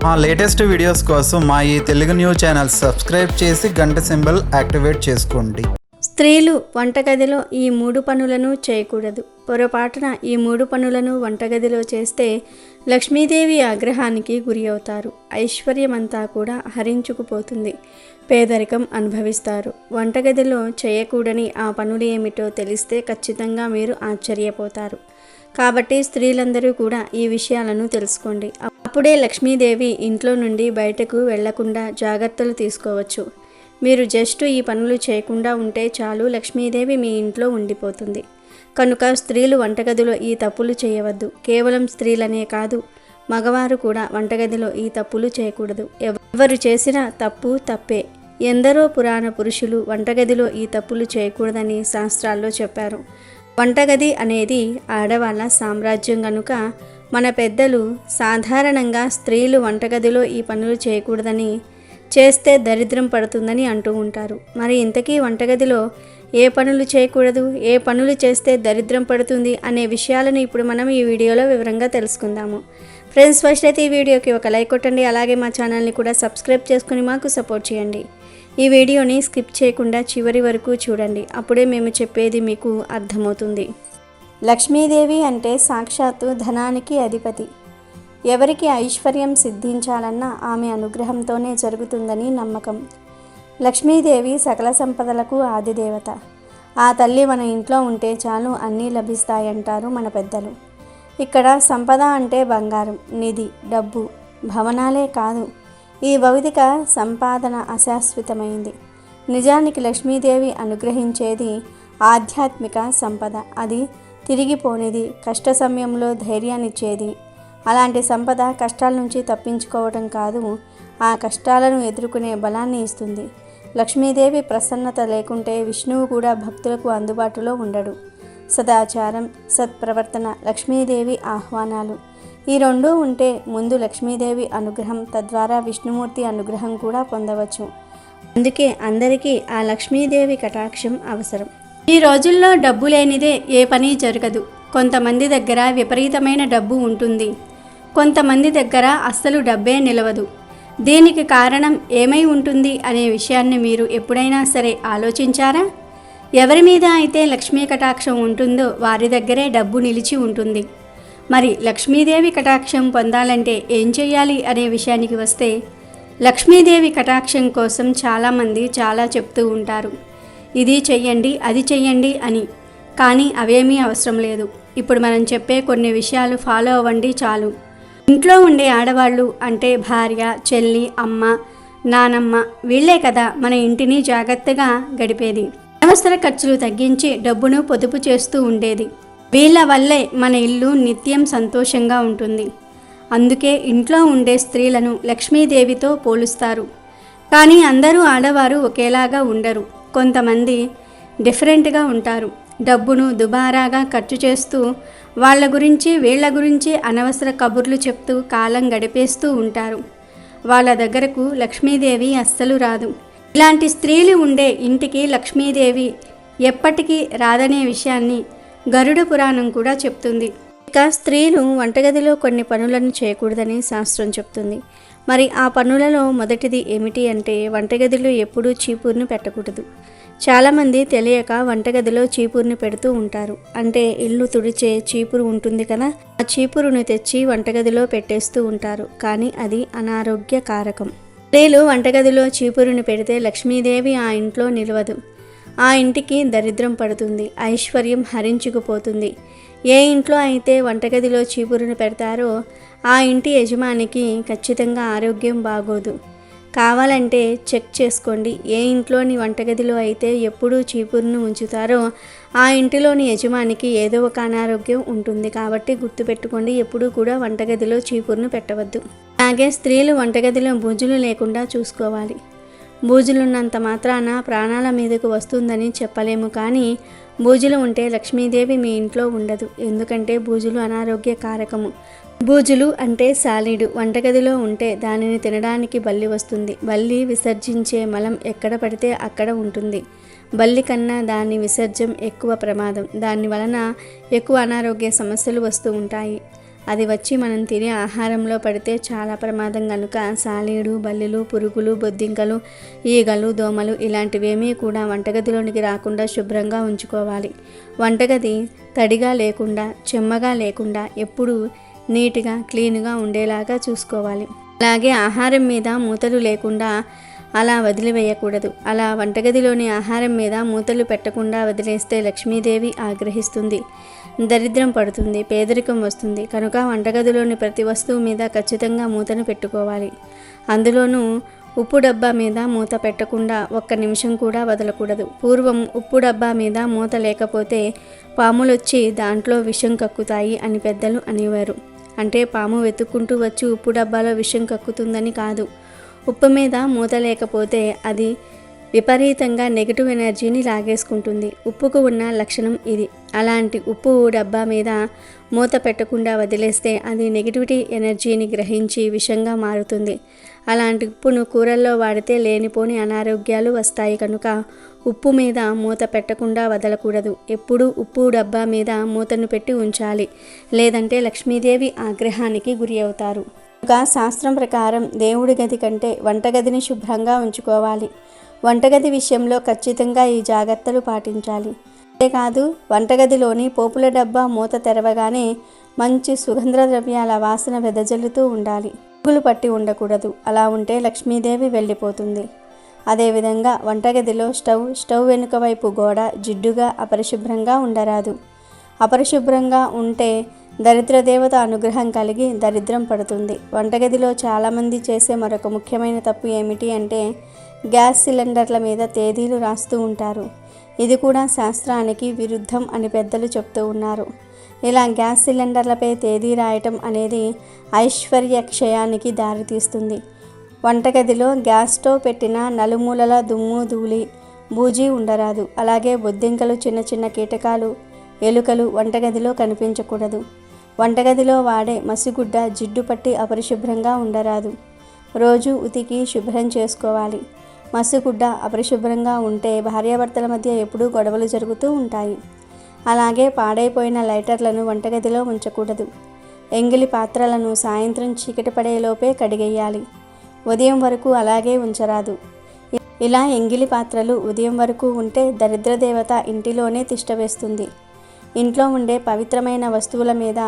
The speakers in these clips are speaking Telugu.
మా లేటెస్ట్ వీడియోస్ కోసం మా ఈ తెలుగు న్యూస్ ఛానల్ సబ్స్క్రైబ్ చేసి గంట సింబల్ యాక్టివేట్ చేసుకోండి. స్త్రీలు వంటగదిలో ఈ 3 పనులను చేయకూడదు. పొరపాటున ఈ 3 పనులను వంటగదిలో చేస్తే లక్ష్మీదేవి ఆగ్రహానికి గురి అవుతారు. ఐశ్వర్యమంతా కూడా హరించుకుపోతుంది. పేదరికం అనుభవిస్తారు. వంటగదిలో చేయకూడని ఆ పనులు ఏమిటో తెలిస్తే ఖచ్చితంగా మీరు ఆశ్చర్యపోతారు. కాబట్టి స్త్రీలందరూ కూడా ఈ విషయాలను తెలుసుకోండి. అప్పుడే లక్ష్మీదేవి ఇంట్లో నుండి బయటకు వెళ్లకుండా జాగ్రత్తలు తీసుకోవచ్చు. మీరు జస్ట్ ఈ పనులు చేయకుండా ఉంటే చాలు, లక్ష్మీదేవి మీ ఇంట్లో ఉండిపోతుంది. కనుక స్త్రీలు వంటగదిలో ఈ తప్పులు చేయవద్దు. కేవలం స్త్రీలనే కాదు, మగవారు కూడా వంటగదిలో ఈ తప్పులు చేయకూడదు. ఎవరు చేసినా తప్పే. ఎందరో పురాణ పురుషులు వంటగదిలో ఈ తప్పులు చేయకూడదని శాస్త్రాల్లో చెప్పారు. వంటగది అనేది ఆడవాళ్ళ సామ్రాజ్యం కనుక మన పెద్దలు సాధారణంగా స్త్రీలు వంటగదిలో ఈ పనులు చేయకూడదని, చేస్తే దరిద్రం పడుతుందని అంటూ ఉంటారు. మరి ఇంతకీ వంటగదిలో ఏ పనులు చేయకూడదు, ఏ పనులు చేస్తే దరిద్రం పడుతుంది అనే విషయాలను ఇప్పుడు మనం ఈ వీడియోలో వివరంగా తెలుసుకుందాము. ఫ్రెండ్స్, ఫస్ట్ అయితే ఈ వీడియోకి ఒక లైక్ కొట్టండి. అలాగే మా ఛానల్ని కూడా సబ్స్క్రైబ్ చేసుకుని మాకు సపోర్ట్ చేయండి. ఈ వీడియోని స్కిప్ చేయకుండా చివరి వరకు చూడండి. అప్పుడే మేము చెప్పేది మీకు అర్థమవుతుంది. లక్ష్మీదేవి అంటే సాక్షాత్తు ధనానికి అధిపతి. ఎవరికి ఐశ్వర్యం సిద్ధించాలన్నా ఆమె అనుగ్రహంతోనే జరుగుతుందని నమ్మకం. లక్ష్మీదేవి సకల సంపదలకు ఆదిదేవత. ఆ తల్లి మన ఇంట్లో ఉంటే చాలు అన్నీ లభిస్తాయంటారు మన పెద్దలు. ఇక్కడ సంపద అంటే బంగారం, నిధి, డబ్బు, భవనాలే కాదు, ఈ భౌతిక సంపాదన అశాశ్వతమైంది. నిజానికి లక్ష్మీదేవి అనుగ్రహించేది ఆధ్యాత్మిక సంపద. అది తిరిగిపోనిది, కష్ట సమయంలో ధైర్యాన్నిచ్చేది. అలాంటి సంపద కష్టాల నుంచి తప్పించుకోవడం కాదు, ఆ కష్టాలను ఎదుర్కొనే బలాన్ని ఇస్తుంది. లక్ష్మీదేవి ప్రసన్నత లేకుంటే విష్ణువు కూడా భక్తులకు అందుబాటులో ఉండడు. సదాచారం, సత్ప్రవర్తన లక్ష్మీదేవి ఆహ్వానాలు, ఈ రెండూ ఉంటే ముందు లక్ష్మీదేవి అనుగ్రహం, తద్వారా విష్ణుమూర్తి అనుగ్రహం కూడా పొందవచ్చు. అందుకే అందరికీ ఆ లక్ష్మీదేవి కటాక్షం అవసరం. ఈ రోజుల్లో డబ్బు లేనిదే ఏ పని జరగదు. కొంతమంది దగ్గర విపరీతమైన డబ్బు ఉంటుంది, కొంతమంది దగ్గర అస్సలు డబ్బే నిలవదు. దీనికి కారణం ఏమై ఉంటుంది అనే విషయాన్ని మీరు ఎప్పుడైనా సరే ఆలోచించారా? ఎవరి మీద అయితే లక్ష్మీ కటాక్షం ఉంటుందో వారి దగ్గరే డబ్బు నిలిచి ఉంటుంది. మరి లక్ష్మీదేవి కటాక్షం పొందాలంటే ఏం చేయాలి అనే విషయానికి వస్తే, లక్ష్మీదేవి కటాక్షం కోసం చాలామంది చాలా చెప్తూ ఉంటారు. ఇది చెయ్యండి, అది చెయ్యండి అని. కానీ అవేమీ అవసరం లేదు. ఇప్పుడు మనం చెప్పే కొన్ని విషయాలు ఫాలో అవ్వండి చాలు. ఇంట్లో ఉండే ఆడవాళ్ళు అంటే భార్య, చెల్లి, అమ్మ, నానమ్మ, వీళ్లే కదా మన ఇంటిని జాగ్రత్తగా గడిపేది. అనవసర ఖర్చులు తగ్గించి డబ్బును పొదుపు చేస్తూ ఉండేది. వీళ్ళ వల్లే మన ఇల్లు నిత్యం సంతోషంగా ఉంటుంది. అందుకే ఇంట్లో ఉండే స్త్రీలను లక్ష్మీదేవితో పోలుస్తారు. కానీ అందరూ ఆడవారు ఒకేలాగా ఉండరు. కొంతమంది డిఫరెంట్గా ఉంటారు. డబ్బును దుబారాగా ఖర్చు చేస్తూ వాళ్ళ గురించి వీళ్ళ గురించి అనవసర కబుర్లు చెప్తూ కాలం గడిపేస్తూ ఉంటారు. వాళ్ళ దగ్గరకు లక్ష్మీదేవి అస్సలు రాదు. ఇలాంటి స్త్రీలు ఉండే ఇంటికి లక్ష్మీదేవి ఎప్పటికీ రాదనే విషయాన్ని గరుడ పురాణం కూడా చెప్తుంది. ఇక స్త్రీలు వంటగదిలో కొన్ని పనులను చేయకూడదని శాస్త్రం చెప్తుంది. మరి ఆ పనులలో మొదటిది ఏమిటి అంటే, వంటగదిలో ఎప్పుడూ చీపురును పెట్టకూడదు. చాలామంది తెలియక వంటగదిలో చీపురుని పెడుతూ ఉంటారు. అంటే ఇల్లు తుడిచే చీపురు ఉంటుంది కదా, ఆ చీపురును తెచ్చి వంటగదిలో పెట్టేస్తూ ఉంటారు. కానీ అది అనారోగ్య కారకం. స్త్రీలు వంటగదిలో చీపురుని పెడితే లక్ష్మీదేవి ఆ ఇంట్లో నిలవదు. ఆ ఇంటికి దరిద్రం పడుతుంది, ఐశ్వర్యం హరించుకుపోతుంది. ఏ ఇంట్లో అయితే వంటగదిలో చీపురును పెడతారో ఆ ఇంటి యజమానికి ఖచ్చితంగా ఆరోగ్యం బాగోదు. కావాలంటే చెక్ చేసుకోండి. ఏ ఇంట్లోని వంటగదిలో అయితే ఎప్పుడూ చీపురును ఉంచుతారో ఆ ఇంటిలోని యజమానికి ఏదో ఒక అనారోగ్యం ఉంటుంది. కాబట్టి గుర్తుపెట్టుకోండి, ఎప్పుడూ కూడా వంటగదిలో చీపురును పెట్టవద్దు. అలాగే స్త్రీలు వంటగదిలో బూజులు లేకుండా చూసుకోవాలి. బూజులున్నంత మాత్రాన ప్రాణాల మీదకు వస్తుందని చెప్పలేము, కానీ బూజులు ఉంటే లక్ష్మీదేవి మీ ఇంట్లో ఉండదు. ఎందుకంటే బూజులు అనారోగ్య కారకము. బూజులు అంటే సాలీడు. వంటగదిలో ఉంటే దానిని తినడానికి బల్లి వస్తుంది. బల్లి విసర్జించే మలం ఎక్కడ పడితే అక్కడ ఉంటుంది. బల్లి కన్నా దాని విసర్జం ఎక్కువ ప్రమాదం. దాని వలన ఎక్కువ అనారోగ్య సమస్యలు వస్తూ ఉంటాయి. అది వచ్చి మనం తినే ఆహారంలో పడితే చాలా ప్రమాదం కనుక సాలీడు, బల్లులు, పురుగులు, బొద్దింకలు, ఈగలు, దోమలు ఇలాంటివేమీ కూడా వంటగదిలోనికి రాకుండా శుభ్రంగా ఉంచుకోవాలి. వంటగది తడిగా లేకుండా, చెమ్మగా లేకుండా ఎప్పుడూ నీట్గా, క్లీన్గా ఉండేలాగా చూసుకోవాలి. అలాగే ఆహారం మీద మూతలు లేకుండా అలా వదిలివేయకూడదు. అలా వంటగదిలోని ఆహారం మీద మూతలు పెట్టకుండా వదిలేస్తే లక్ష్మీదేవి ఆగ్రహిస్తుంది, దరిద్రం పడుతుంది, పేదరికం వస్తుంది. కనుక వంటగదిలోని ప్రతి వస్తువు మీద ఖచ్చితంగా మూతను పెట్టుకోవాలి. అందులోనూ ఉప్పు డబ్బా మీద మూత పెట్టకుండా ఒక్క నిమిషం కూడా వదలకూడదు. పూర్వం ఉప్పు డబ్బా మీద మూత లేకపోతే పాములొచ్చి దాంట్లో విషం కక్కుతాయి అని పెద్దలు అనేవారు. అంటే పాము వెతుక్కుంటూ వచ్చి ఉప్పు డబ్బాలో విషం కక్కుతుందని కాదు. ఉప్పు మీద మూత లేకపోతే అది విపరీతంగా నెగిటివ్ ఎనర్జీని లాగేసుకుంటుంది. ఉప్పుకు ఉన్న లక్షణం ఇది. అలాంటి ఉప్పు డబ్బా మీద మూత పెట్టకుండా వదిలేస్తే అది నెగిటివిటీ ఎనర్జీని గ్రహించి విషంగా మారుతుంది. అలాంటి ఉప్పును కూరల్లో వాడితే లేనిపోని అనారోగ్యాలు వస్తాయి. కనుక ఉప్పు మీద మూత పెట్టకుండా వదలకూడదు. ఎప్పుడూ ఉప్పు డబ్బా మీద మూతను పెట్టి ఉంచాలి, లేదంటే లక్ష్మీదేవి ఆగ్రహానికి గురి అవుతారు. ఇంకా శాస్త్రం ప్రకారం దేవుడి గది కంటే వంటగదిని శుభ్రంగా ఉంచుకోవాలి. వంటగది విషయంలో ఖచ్చితంగా ఈ జాగ్రత్తలు పాటించాలి. అంతేకాదు వంటగదిలోని పోపుల డబ్బా మూత తెరవగానే మంచి సుగంధ ద్రవ్యాల వాసన వెదజల్లుతూ ఉండాలి. పురుగులు పట్టి ఉండకూడదు. అలా ఉంటే లక్ష్మీదేవి వెళ్ళిపోతుంది. అదేవిధంగా వంటగదిలో స్టవ్ వెనుక వైపు గోడ జిడ్డుగా అపరిశుభ్రంగా ఉండరాదు. అపరిశుభ్రంగా ఉంటే దరిద్ర దేవత అనుగ్రహం కలిగి దరిద్రం పడుతుంది. వంటగదిలో చాలామంది చేసే మరొక ముఖ్యమైన తప్పు ఏమిటి అంటే గ్యాస్ సిలిండర్ల మీద తేదీలు రాస్తూ ఉంటారు. ఇది కూడా శాస్త్రానికి విరుద్ధం అని పెద్దలు చెప్తూ ఉన్నారు. ఇలా గ్యాస్ సిలిండర్లపై తేదీ రాయటం అనేది ఐశ్వర్య క్షయానికి దారితీస్తుంది. వంటగదిలో గ్యాస్ స్టవ్ పెట్టిన నలుమూలల దుమ్ము, ధూళి, బూజీ ఉండరాదు. అలాగే బొద్దింకలు, చిన్న చిన్న కీటకాలు, ఎలుకలు వంటగదిలో కనిపించకూడదు. వంటగదిలో వాడే మసిగుడ్డ జిడ్డు పట్టి అపరిశుభ్రంగా ఉండరాదు. రోజు ఉతికి శుభ్రం చేసుకోవాలి. మసిగుడ్డ అపరిశుభ్రంగా ఉంటే భార్యాభర్తల మధ్య ఎప్పుడూ గొడవలు జరుగుతూ ఉంటాయి. అలాగే పాడైపోయిన లైటర్లను వంటగదిలో ఉంచకూడదు. ఎంగిలి పాత్రలను సాయంత్రం చీకటి పడేలోపే కడిగేయాలి. ఉదయం వరకు అలాగే ఉంచరాదు. ఇలా ఎంగిలి పాత్రలు ఉదయం వరకు ఉంటే దరిద్ర దేవత ఇంటిలోనే తిష్టవేస్తుంది. ఇంట్లో ఉండే పవిత్రమైన వస్తువుల మీద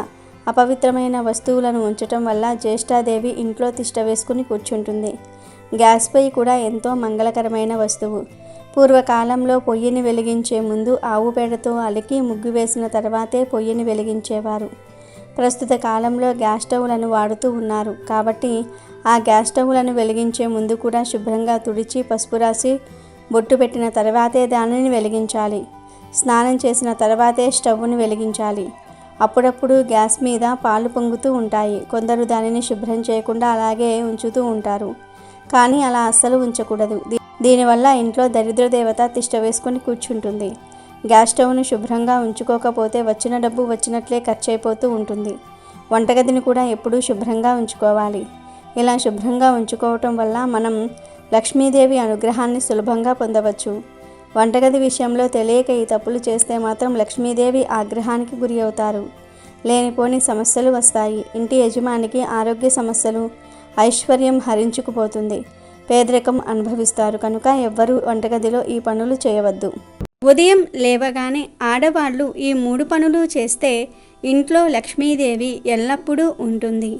అపవిత్రమైన వస్తువులను ఉంచటం వల్ల జ్యేష్ఠాదేవి ఇంట్లో తిష్ట వేసుకుని కూర్చుంటుంది. గ్యాస్ పొయ్యి కూడా ఎంతో మంగళకరమైన వస్తువు. పూర్వకాలంలో పొయ్యిని వెలిగించే ముందు ఆవు పేడతో అలికి ముగ్గు వేసిన తర్వాతే పొయ్యిని వెలిగించేవారు. ప్రస్తుత కాలంలో గ్యాస్ స్టవ్లను వాడుతూ ఉన్నారు. కాబట్టి ఆ గ్యాస్ స్టవ్లను వెలిగించే ముందు కూడా శుభ్రంగా తుడిచి పసుపు రాసి బొట్టు పెట్టిన తర్వాతే దానిని వెలిగించాలి. స్నానం చేసిన తర్వాతే స్టవ్ను వెలిగించాలి. అప్పుడప్పుడు గ్యాస్ మీద పాలు పొంగుతూ ఉంటాయి. కొందరు దానిని శుభ్రం చేయకుండా అలాగే ఉంచుతూ ఉంటారు. కానీ అలా అస్సలు ఉంచకూడదు. దీనివల్ల ఇంట్లో దరిద్ర దేవత తిష్ట వేసుకొని కూర్చుంటుంది. గ్యాస్ స్టవ్ను శుభ్రంగా ఉంచుకోకపోతే వచ్చిన డబ్బు వచ్చినట్లే ఖర్చు అయిపోతూ ఉంటుంది. వంటగదిని కూడా ఎప్పుడూ శుభ్రంగా ఉంచుకోవాలి. ఇలా శుభ్రంగా ఉంచుకోవటం వల్ల మనం లక్ష్మీదేవి అనుగ్రహాన్ని సులభంగా పొందవచ్చు. వంటగది విషయంలో తెలియక ఈ తప్పులు చేస్తే మాత్రం లక్ష్మీదేవి ఆగ్రహానికి గురి అవుతారు. లేనిపోని సమస్యలు వస్తాయి. ఇంటి యజమానికి ఆరోగ్య సమస్యలు, ఐశ్వర్యం హరించుకుపోతుంది, పేదరికం అనుభవిస్తారు. కనుక ఎవ్వరూ వంటగదిలో ఈ పనులు చేయవద్దు. ఉదయం లేవగానే ఆడవాళ్ళు ఈ 3 పనులు చేస్తే ఇంట్లో లక్ష్మీదేవి ఎల్లప్పుడూ ఉంటుంది.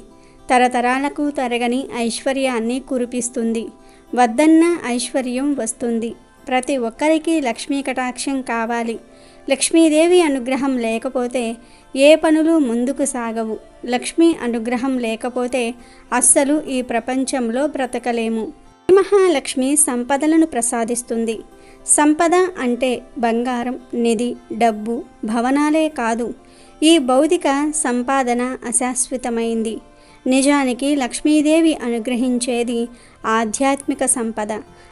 తరతరాలకు తరగని ఐశ్వర్యాన్ని కురిపిస్తుంది. వద్దన్న ఐశ్వర్యం వస్తుంది. ప్రతి ఒక్కరికి లక్ష్మీ కటాక్షం కావాలి. లక్ష్మీదేవి అనుగ్రహం లేకపోతే ఏ పనులు ముందుకు సాగవు. లక్ష్మీ అనుగ్రహం లేకపోతే అస్సలు ఈ ప్రపంచంలో బ్రతకలేము. మహాలక్ష్మి సంపదలను ప్రసాదిస్తుంది. సంపద అంటే బంగారం, నిధి, డబ్బు, భవనాలే కాదు. ఈ భౌతిక సంపాదన అశాశ్వతమైంది. నిజానికి లక్ష్మీదేవి అనుగ్రహించేది ఆధ్యాత్మిక సంపద.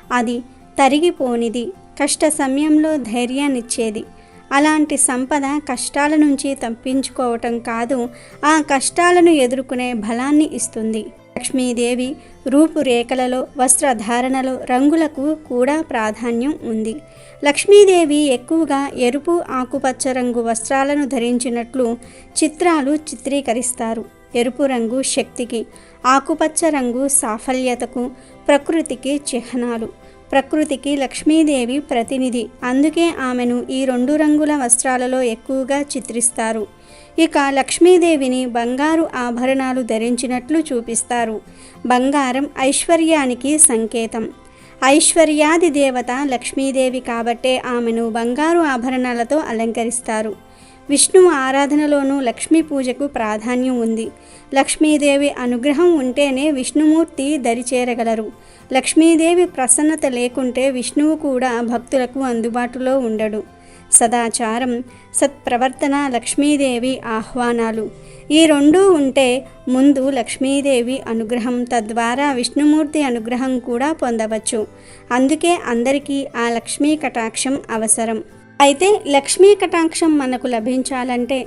అది తరిగిపోనిది, కష్ట సమయంలో ధైర్యాన్నిచ్చేది. అలాంటి సంపద కష్టాల నుంచి తప్పించుకోవటం కాదు, ఆ కష్టాలను ఎదుర్కొనే బలాన్ని ఇస్తుంది. లక్ష్మీదేవి రూపురేఖలలో, వస్త్రధారణలో రంగులకు కూడా ప్రాధాన్యం ఉంది. లక్ష్మీదేవి ఎక్కువగా ఎరుపు, ఆకుపచ్చ రంగు వస్త్రాలను ధరించినట్లు చిత్రాలు చిత్రీకరిస్తారు. ఎరుపు రంగు శక్తికి, ఆకుపచ్చ రంగు సాఫల్యతకు, ప్రకృతికి చిహ్నాలు. ప్రకృతికి లక్ష్మీదేవి ప్రతినిధి, అందుకే ఆమెను ఈ 2 రంగుల వస్త్రాలలో ఎక్కువగా చిత్రిస్తారు. ఇక లక్ష్మీదేవిని బంగారు ఆభరణాలు ధరించినట్లు చూపిస్తారు. బంగారం ఐశ్వర్యానికి సంకేతం. ఐశ్వర్యాది దేవత లక్ష్మీదేవి కాబట్టే ఆమెను బంగారు ఆభరణాలతో అలంకరిస్తారు. విష్ణువు ఆరాధనలోనూ లక్ష్మీ పూజకు ప్రాధాన్యం ఉంది. లక్ష్మీదేవి అనుగ్రహం ఉంటేనే విష్ణుమూర్తి దరిచేరగలరు. లక్ష్మీదేవి ప్రసన్నత లేకుంటే విష్ణువు కూడా భక్తులకు అందుబాటులో ఉండడు. సదాచారం, సత్ప్రవర్తన, లక్ష్మీదేవి ఆహ్వానాలు, ఈ 2 ఉంటే ముందు లక్ష్మీదేవి అనుగ్రహం, తద్వారా విష్ణుమూర్తి అనుగ్రహం కూడా పొందవచ్చు. అందుకే అందరికీ ఆ లక్ష్మీ కటాక్షం అవసరం. అయితే లక్ష్మీ కటాక్షం మనకు లభించాలంటే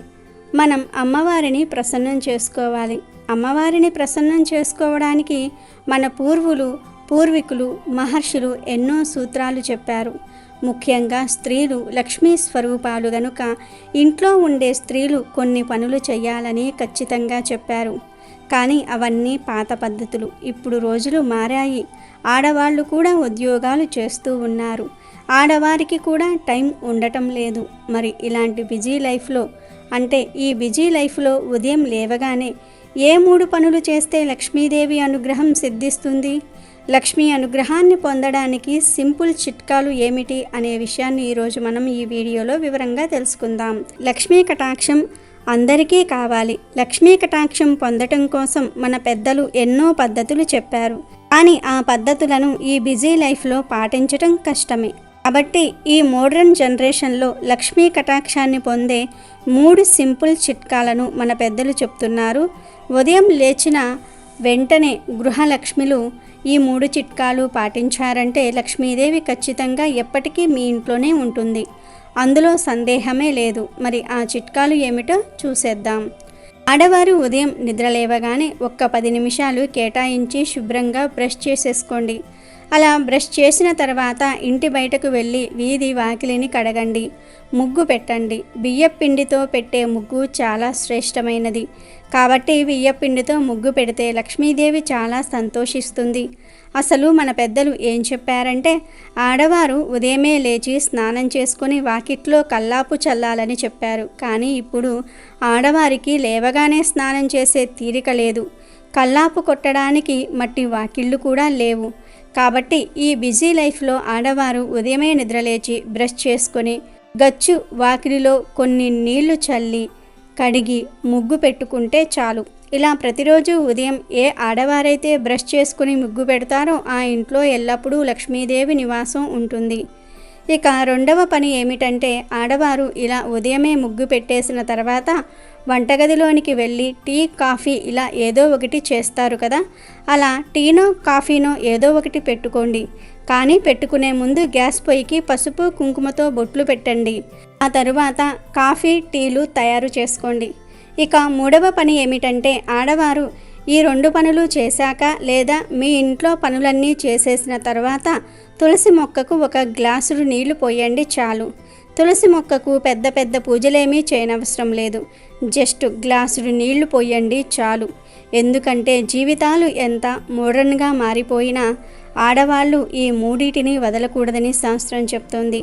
మనం అమ్మవారిని ప్రసన్నం చేసుకోవాలి. అమ్మవారిని ప్రసన్నం చేసుకోవడానికి మన పూర్వీకులు, మహర్షులు ఎన్నో సూత్రాలు చెప్పారు. ముఖ్యంగా స్త్రీలు లక్ష్మీ స్వరూపాలు గనుక ఇంట్లో ఉండే స్త్రీలు కొన్ని పనులు చేయాలని ఖచ్చితంగా చెప్పారు. కానీ అవన్నీ పాత పద్ధతులు. ఇప్పుడు రోజులు మారాయి. ఆడవాళ్ళు కూడా ఉద్యోగాలు చేస్తూ ఉన్నారు. ఆడవారికి కూడా టైం ఉండటం లేదు. మరి ఇలాంటి బిజీ లైఫ్లో, అంటే ఈ బిజీ లైఫ్లో ఉదయం లేవగానే ఏ 3 పనులు చేస్తే లక్ష్మీదేవి అనుగ్రహం సిద్ధిస్తుంది? లక్ష్మీ అనుగ్రహాన్ని పొందడానికి సింపుల్ చిట్కాలు ఏమిటి అనే విషయాన్ని ఈరోజు మనం ఈ వీడియోలో వివరంగా తెలుసుకుందాం. లక్ష్మీ కటాక్షం అందరికీ కావాలి. లక్ష్మీ కటాక్షం పొందటం కోసం మన పెద్దలు ఎన్నో పద్ధతులు చెప్పారు. కానీ ఆ పద్ధతులను ఈ బిజీ లైఫ్లో పాటించటం కష్టమే. కాబట్టి ఈ మోడర్న్ జనరేషన్లో లక్ష్మీ కటాక్షాన్ని పొందే 3 సింపుల్ చిట్కాలను మన పెద్దలు చెప్తున్నారు. ఉదయం లేచిన వెంటనే గృహలక్ష్మిలు ఈ 3 చిట్కాలు పాటించారంటే లక్ష్మీదేవి ఖచ్చితంగా ఎప్పటికీ మీ ఇంట్లోనే ఉంటుంది. అందులో సందేహమే లేదు. మరి ఆ చిట్కాలు ఏమిటో చూసేద్దాం. ఆడవారు ఉదయం నిద్రలేవగానే ఒక్క 10 నిమిషాలు కేటాయించి శుభ్రంగా బ్రష్ చేసేసుకోండి. అలా బ్రష్ చేసిన తర్వాత ఇంటి బయటకు వెళ్ళి వీధి వాకిలిని కడగండి. ముగ్గు పెట్టండి. బియ్యపిండితో పెట్టే ముగ్గు చాలా శ్రేష్టమైనది. కాబట్టి బియ్యపిండితో ముగ్గు పెడితే లక్ష్మీదేవి చాలా సంతోషిస్తుంది. అసలు మన పెద్దలు ఏం చెప్పారంటే ఆడవారు ఉదయమే లేచి స్నానం చేసుకుని వాకిట్లో కల్లాపు చల్లాలని చెప్పారు. కానీ ఇప్పుడు ఆడవారికి లేవగానే స్నానం చేసే తీరిక లేదు. కల్లాపు కొట్టడానికి మట్టి వాకిళ్ళు కూడా లేవు. కాబట్టి ఈ బిజీ లైఫ్లో ఆడవారు ఉదయమే నిద్రలేచి బ్రష్ చేసుకొని గచ్చు వాకిలిలో కొన్ని నీళ్లు చల్లి కడిగి ముగ్గు పెట్టుకుంటే చాలు. ఇలా ప్రతిరోజు ఉదయం ఏ ఆడవారైతే బ్రష్ చేసుకుని ముగ్గు పెడతారో ఆ ఇంట్లో ఎల్లప్పుడూ లక్ష్మీదేవి నివాసం ఉంటుంది. ఇక 2వ పని ఏమిటంటే ఆడవారు ఇలా ఉదయమే ముగ్గు పెట్టేసిన తర్వాత వంటగదిలోనికి వెళ్ళి టీ, కాఫీ ఇలా ఏదో ఒకటి చేస్తారు కదా. అలా టీనో కాఫీనో ఏదో ఒకటి పెట్టుకోండి. కానీ పెట్టుకునే ముందు గ్యాస్ పొయ్యికి పసుపు కుంకుమతో బొట్లు పెట్టండి. ఆ తరువాత కాఫీ, టీలు తయారు చేసుకోండి. ఇక 3వ పని ఏమిటంటే ఆడవారు ఈ 2 పనులు చేశాక లేదా మీ ఇంట్లో పనులన్నీ చేసేసిన తర్వాత తులసి మొక్కకు 1 గ్లాసుడు నీళ్లు పోయండి చాలు. తులసి మొక్కకు పెద్ద పెద్ద పూజలేమీ చేయనవసరం లేదు. జస్ట్ గ్లాసుడు నీళ్లు పోయండి చాలు. ఎందుకంటే జీవితాలు ఎంత మోడర్న్గా మారిపోయినా ఆడవాళ్ళు ఈ 3టిని వదలకూడదని శాస్త్రం చెప్తోంది.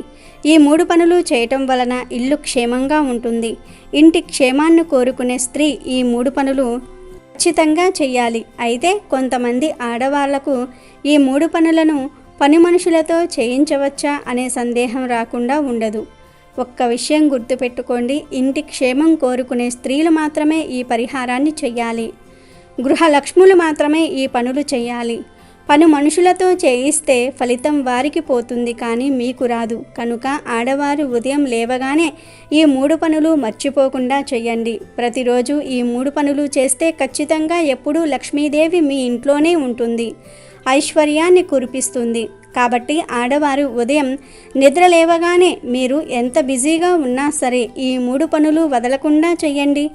ఈ 3 పనులు చేయటం వలన ఇల్లు క్షేమంగా ఉంటుంది. ఇంటి క్షేమాన్ని కోరుకునే స్త్రీ ఈ 3 పనులు ఖచ్చితంగా చెయ్యాలి. అయితే కొంతమంది ఆడవాళ్లకు ఈ 3 పనులను పని మనుషులతో చేయించవచ్చా అనే సందేహం రాకుండా ఉండదు. ఒక్క విషయం గుర్తుపెట్టుకోండి, ఇంటి క్షేమం కోరుకునే స్త్రీలు మాత్రమే ఈ పరిహారాన్ని చెయ్యాలి. గృహలక్ష్ములు మాత్రమే ఈ పనులు చెయ్యాలి. పని మనుషులతో చేయిస్తే ఫలితం వారికి పోతుంది, కానీ మీకు రాదు. కనుక ఆడవారు ఉదయం లేవగానే ఈ 3 పనులు మర్చిపోకుండా చెయ్యండి. ప్రతిరోజు ఈ 3 పనులు చేస్తే ఖచ్చితంగా ఎప్పుడూ లక్ష్మీదేవి మీ ఇంట్లోనే ఉంటుంది, ఐశ్వర్యాన్ని కురిపిస్తుంది. కాబట్టి ఆడవారు ఉదయం నిద్ర లేవగానే మీరు ఎంత బిజీగా ఉన్నా సరే ఈ 3 పనులు వదలకుండా చెయ్యండి.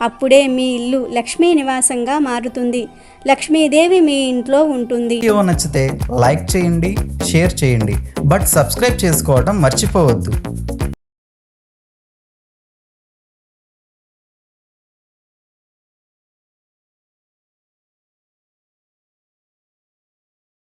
అప్పుడే మీ ఇల్లు లక్ష్మీ నివాసంగా మారుతుంది. లక్ష్మీదేవి మీ ఇంట్లో ఉంటుంది. వీడియో నచ్చితే లైక్ చేయండి, షేర్ చేయండి, బట్ సబ్స్క్రైబ్ చేసుకోవడం మర్చిపోవద్దు.